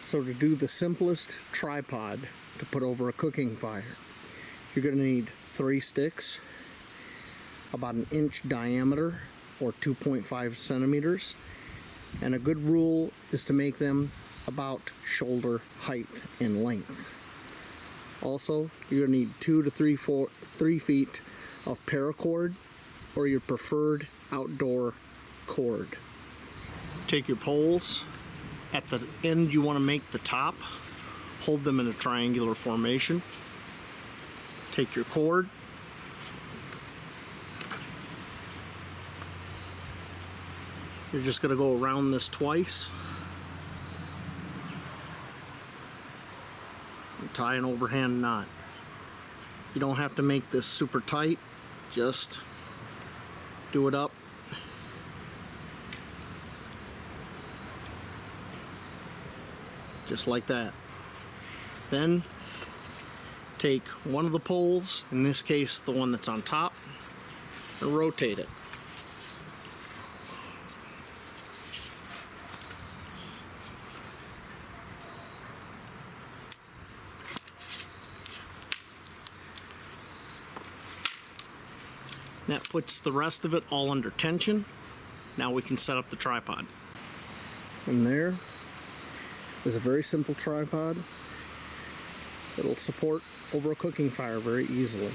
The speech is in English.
So to do the simplest tripod to put over a cooking fire, you're going to need 3 sticks, about 1 inch diameter or 2.5 centimeters, and a good rule is to make them about shoulder height in length. Also, you're going to need 2 to 3 feet of paracord or your preferred outdoor cord. Take your poles. At the end you want to make the top. Hold them in a triangular formation. Take your cord. You're just going to go around this twice. And tie an overhand knot. You don't have to make this super tight. Just do it up. Just like that. Then take one of the poles, in this case the one that's on top, and rotate it. That puts the rest of it all under tension. Now we can set up the tripod. And there is a very simple tripod. It'll support over a cooking fire very easily.